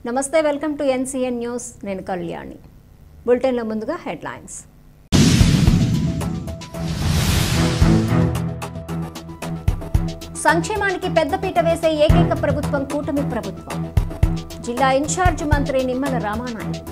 నమస్తే, welcome to NCN news. నేను కళ్యాణి. బులెటిన్లో ముందుగా హెడ్లైన్స్. సంక్షేమానికి పెద్దపీట వేసే ఏకైక ప్రభుత్వం కూటమి ప్రభుత్వం. జిల్లా ఇన్ఛార్జ్ మంత్రి నిమ్మల రామానాయుడు.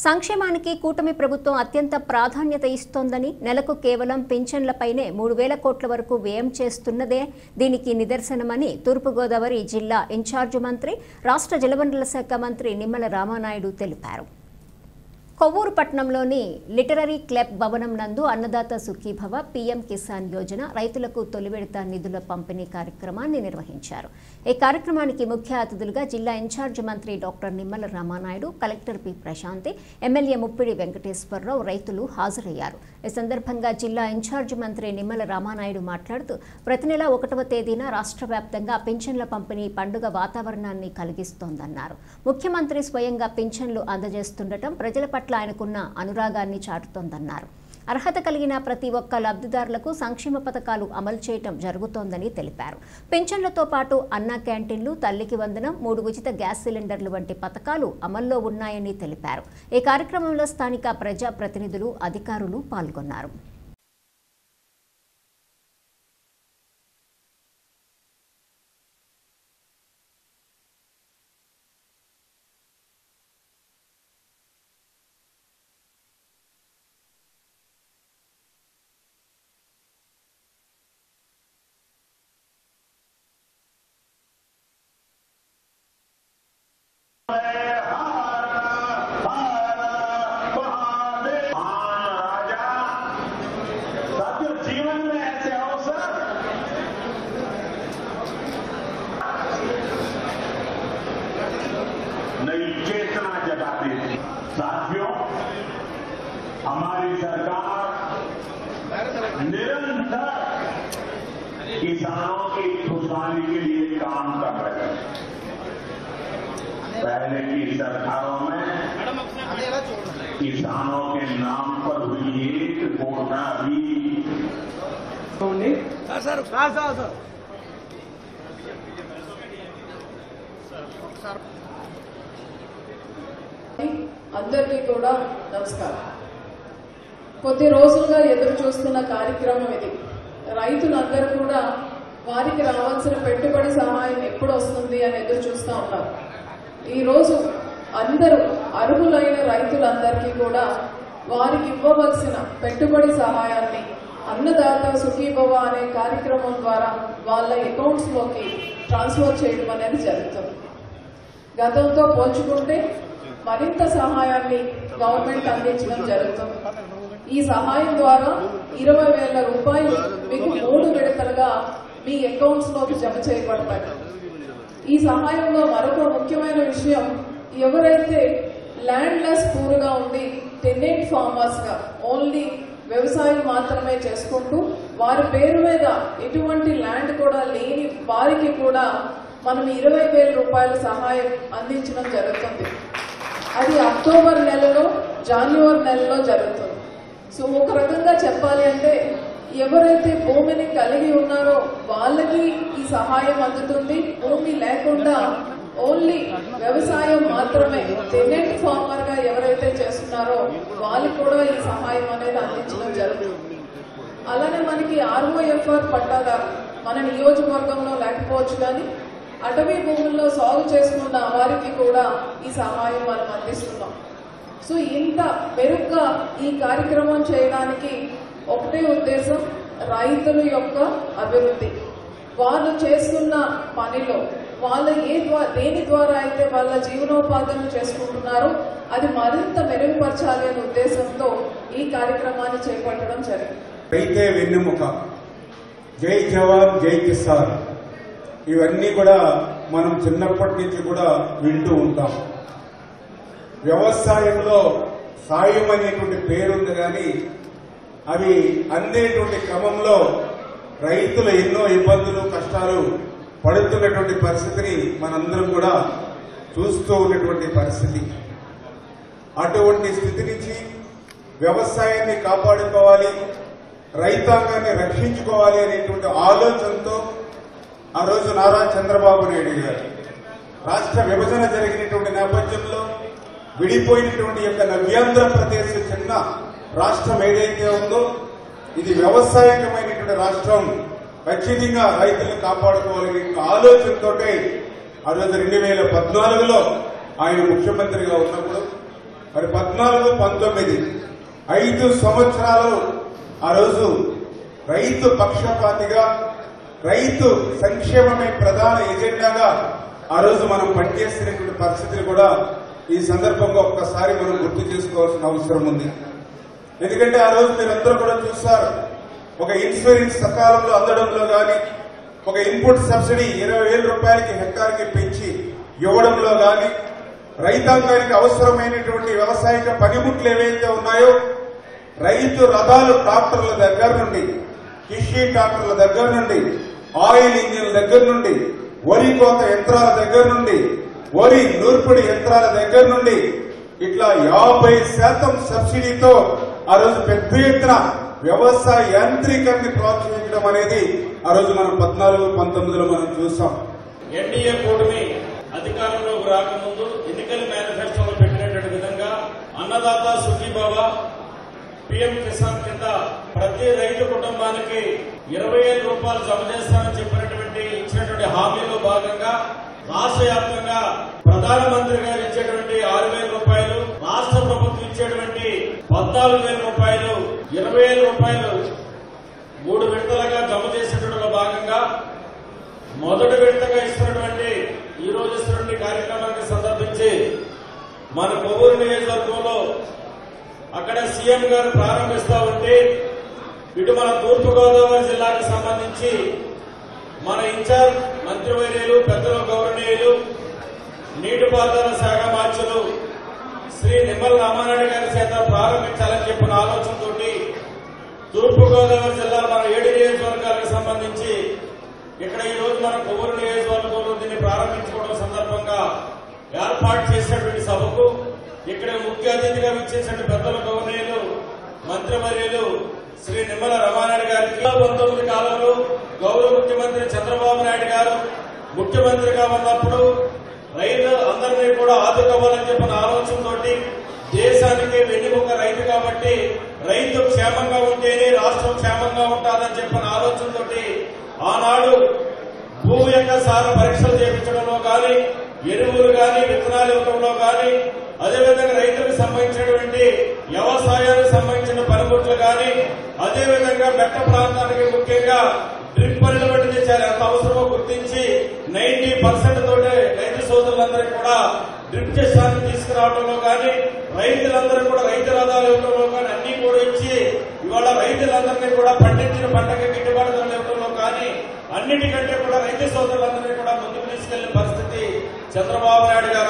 సంక్షేమానికి కూటమి ప్రభుత్వం అత్యంత ప్రాధాన్యత ఇస్తోందని, నెలకు కేవలం పింఛన్లపైనే 3,000 కోట్ల వరకు వ్యయం చేస్తున్నదే దీనికి నిదర్శనమని తూర్పుగోదావరి జిల్లా ఇన్ఛార్జ్ మంత్రి, రాష్ట్ర జలవనరుల శాఖ మంత్రి నిమ్మల రామానాయుడు తెలిపారు. కొవ్వూరు పట్టణంలోని లిటరరీ క్లబ్ భవనం నందు అన్నదాత సుఖీభవ, పీఎం కిసాన్ యోజన రైతులకు తొలి విడత నిధుల పంపిణీ కార్యక్రమాన్ని నిర్వహించారు. ఈ కార్యక్రమానికి ముఖ్య అతిథులుగా జిల్లా ఇన్ఛార్జ్ మంత్రి doctor Nimmala Ramanaidu, collector P Prashanti, MLA Muppidi Venkateswararao రైతులు హాజరయ్యారు. ఈ సందర్భంగా జిల్లా ఇన్ఛార్జ్ మంత్రి నిమ్మల రామానాయుడు మాట్లాడుతూ, ప్రతి నెల 1వ తేదీన రాష్ట్ర వ్యాప్తంగా పింఛన్ల పంపిణీ పండుగ వాతావరణాన్ని కలిగిస్తోందన్నారు. ముఖ్యమంత్రి స్వయంగా పింఛన్లు అందజేస్తుండటం ప్రజల పట్ల ఆయనకున్న అనురాగాన్ని చాటుతోందన్నారు. అర్హత కలిగిన ప్రతి ఒక్క లబ్ధిదారులకు సంక్షేమ పథకాలు అమలు చేయటం జరుగుతోందని తెలిపారు. పింఛన్లతో పాటు అన్న క్యాంటీన్లు, తల్లికి వందనం, 3 ఉచిత గ్యాస్ సిలిండర్లు వంటి పథకాలు అమల్లో ఉన్నాయని తెలిపారు. ఈ కార్యక్రమంలో స్థానిక ప్రజా ప్రతినిధులు, అధికారులు పాల్గొన్నారు. साथियों, हमारी सरकार निरंतर किसानों की खुशहाली के लिए काम कर रही है। पहले की सरकारों में किसानों के नाम पर हुई एक घोषणा भी అందరికీ కూడా నమస్కారం. కొద్ది రోజులుగా ఎదురు చూస్తున్న కార్యక్రమం ఇది. రైతులందరూ కూడా వారికి రావాల్సిన పెట్టుబడి సహాయం ఎప్పుడు వస్తుంది అని ఎదురు చూస్తూ ఉన్నారు. ఈరోజు అందరూ అర్హులైన రైతులందరికీ కూడా వారికి ఇవ్వవలసిన పెట్టుబడి సహాయాన్ని అన్నదాత సుఖీభవ అనే కార్యక్రమం ద్వారా వాళ్ళ అకౌంట్స్ లోకి ట్రాన్స్ఫర్ చేయడం అనేది జరుగుతుంది. గతంతో పోల్చుకుంటే మరింత సహాయాన్ని గవర్నమెంట్ అందించడం జరుగుతుంది. ఈ సహాయం ద్వారా 20,000 రూపాయలు మీకు 3 విడతలుగా మీ అకౌంట్స్ లోకి జమ చేయబడతాయి. ఈ సహాయంలో మరొక ముఖ్యమైన విషయం, ఎవరైతే ల్యాండ్లెస్ పూర్గా ఉండి టెనెంట్ ఫార్మర్స్ గా ఓన్లీ వ్యవసాయం మాత్రమే చేసుకుంటూ వారి పేరు మీద ఎటువంటి ల్యాండ్ కూడా లేని వారికి కూడా మనం 20,000 రూపాయల సహాయం అందించడం జరుగుతుంది. అది అక్టోబర్ నెలలో, జనవరి నెలలో జరుగుతుంది. సో ఒక రకంగా చెప్పాలి అంటే ఎవరైతే భూమిని కలిగి ఉన్నారో వాళ్ళకి ఈ సహాయం అందుతుంది. భూమి లేకుండా ఓన్లీ వ్యవసాయం మాత్రమే టెనెంట్ ఫార్మర్ గా ఎవరైతే చేస్తున్నారో వాళ్ళకి కూడా ఈ సహాయం అనేది అందించడం జరుగుతుంది. అలానే మనకి ROFR పట్టాదారు మన నియోజకవర్గంలో లేకపోవచ్చు, కానీ అటవీ భూముల్లో సాగు చేసుకున్న వారికి కూడా ఈ సహాయం మనం అందిస్తున్నాం. సో ఇంత మెరుగ్గా ఈ కార్యక్రమం చేయడానికి ఒకటే ఉద్దేశం, రైతుల యొక్క అభివృద్ధి. వాళ్ళు చేస్తున్న పనిలో వాళ్ళు దేని ద్వారా అయితే వాళ్ళ జీవనోపాధులను చేసుకుంటున్నారో అది మరింత మెరుగుపరచాలి అనే ఉద్దేశంతో ఈ కార్యక్రమాన్ని చేపట్టడం జరిగింది. రైతే వెన్నెముక, జై జవాన్ జై కిసాన్, ఇవన్నీ కూడా మనం చిన్నప్పటి నుంచి కూడా వింటూ ఉంటాం. వ్యవసాయంలో సాయం అనేటువంటి పేరుంది, కానీ అవి అందేటువంటి క్రమంలో రైతులు ఎన్నో ఇబ్బందులు, కష్టాలు పడుతున్నటువంటి పరిస్థితిని మనందరం కూడా చూస్తూ ఉన్నటువంటి పరిస్థితి. అటువంటి స్థితి నుంచి వ్యవసాయాన్ని కాపాడుకోవాలి, రైతాంగాన్ని రక్షించుకోవాలి అనేటువంటి ఆలోచనతో ఆ రోజు నారా చంద్రబాబు నాయుడు గారు రాష్ట్ర విభజన జరిగినటువంటి నేపథ్యంలో విడిపోయినటువంటి యొక్క నవ్యాంధ్రప్రదేశ్ చిన్న రాష్ట్రం ఏదైతే ఉందో ఇది వ్యవసాయకమైనటువంటి రాష్ట్రం, ఖచ్చితంగా రైతులను కాపాడుకోవాలనే ఆలోచనతో ఆ రోజు 2014లో ఆయన ముఖ్యమంత్రిగా ఉన్నప్పుడు మరి 14-19 5 సంవత్సరాలు ఆ రోజు రైతు పక్షపాతిగా రైతు సంక్షేమమే ప్రధాన ఎజెండాగా ఆ రోజు మనం పనిచేస్తున్నటువంటి పరిస్థితులు కూడా ఈ సందర్భంగా ఒక్కసారి మనం గుర్తు చేసుకోవాల్సిన అవసరం ఉంది. ఎందుకంటే ఆ రోజు మీరందరూ కూడా చూస్తారు, ఒక ఇన్సూరెన్స్ సకాలంలో అందడంలో గాని, ఒక ఇన్పుట్ సబ్సిడీ 20,000 రూపాయలకి హెక్టార్కి పెంచి ఇవ్వడంలో గాని, రైతాంగానికి అవసరమైనటువంటి వ్యవసాయక పనిముట్లు ఏవైతే ఉన్నాయో రైతు రథాలు ట్రాక్టర్ల దగ్గర నుండి, కృషి ట్రాక్టర్ల దగ్గర నుండి, ఆయిల్ ఇంజిన్ల దగ్గర నుండి, వరి కోత యంత్రాల దగ్గర నుండి, వరి నూర్పిడి యంత్రాల దగ్గర నుండి ఇట్లా 50% సబ్సిడీతో ఆ రోజు పెద్ద ఎత్తున వ్యవసాయ యాంత్రీకరణని ప్రోత్సహించడం అనేది ఆ రోజు మనం 14-19లో మనం చూసాం. ఎన్డీఏ కూటమి అధికారంలోకి రాకముందు ఎన్నికల మేనిఫెస్టోలో పెట్టినటువంటి విధంగా అన్నదాత సుఖీభవ, పీఎం కిసాన్ కింద ప్రతి రైతు కుటుంబానికి 20,000 రూపాయలు జమ చేస్తానని చెప్పినటువంటి ఇచ్చినటువంటి హామీలో భాగంగా రాష్ట్ర వ్యాప్తంగా ప్రధానమంత్రి గారు ఇచ్చేటువంటి 6,000 రూపాయలు, రాష్ట్ర ప్రభుత్వం ఇచ్చేటువంటి 14,000 రూపాయలు, 20,000 రూపాయలు 3 విడతలుగా జమ చేసేటలో భాగంగా మొదటి విడతగా ఇస్తున్నటువంటి ఈ రోజు ఇస్తున్నటువంటి కార్యక్రమానికి సందర్భించి మన కొవ్వూరు నియోజకవర్గంలో అక్కడ సీఎం గారు ప్రారంభిస్తా ఉంటే ఇటు మన తూర్పుగోదావరి జిల్లాకు సంబంధించి మన ఇన్ఛార్జ్ మంత్రివర్యులు, పెద్దల గౌరవనీయులు, నీటిపారుదల శాఖ మార్చులు శ్రీ నిమ్మల రామానాయుడు గారి చేత ప్రారంభించాలని చెప్పిన ఆలోచనతోటి తూర్పుగోదావరి జిల్లా మన 7 నియోజకవర్గాలకు సంబంధించి ఇక్కడ ఈ రోజు మన కొవ్వూరు నియోజకవర్గంలో దీన్ని ప్రారంభించుకోవడం సందర్భంగా ఏర్పాటు చేసినటువంటి సభకు ఇక్కడ ముఖ్య అతిథిగా విచ్చేసిన పెద్దల గౌరవనీయులు, మంత్రివర్యులు శ్రీ నిమ్మల రామానాయుడు గారికి 2019 కాలంలో గౌరవ ముఖ్యమంత్రి చంద్రబాబు నాయుడు గారు ముఖ్యమంత్రిగా ఉన్నప్పుడు రైతులు అందరినీ కూడా ఆదుకోవాలని చెప్పిన ఆలోచనతోటి దేశానికి వెన్నెముక రైతు కాబట్టి రైతు క్షేమంగా ఉంటేనే రాష్ట్రం క్షేమంగా ఉంటుందని చెప్పిన ఆలోచనతోటి ఆనాడు భూమి యొక్క సార పరీక్షలు చేయించడంలో కానీ, ఎరువులు కానీ, విత్తనాలు ఇవ్వడంలో కానీ, అదేవిధంగా రైతులకు సంబంధించినటువంటి వ్యవసాయానికి సంబంధించిన పనిముట్లు కానీ, అదేవిధంగా మెట్ట ప్రాంతానికి ముఖ్యంగా డ్రిప్ అనేటువంటిది చాలా ఎంత అవసరమో గుర్తించి 90% తోటి రైతు సోదరులందరికీ కూడా డ్రిప్ సిస్టాన్ని తీసుకురావడంలో కానీ, రైతులందరూ కూడా రైతు రథాలు ఇవ్వడంలో కానీ అన్ని కూడా ఇచ్చి ఇవాళ రైతులందరినీ కూడా పండించిన పంటకి గిట్టుబాటు ధరలు ఇవ్వడంలో కానీ అన్నిటికంటే కూడా రైతు సోదరులందరినీ కూడా ముందుకు తీసుకెళ్లిన పరిస్థితి చంద్రబాబు నాయుడు గారు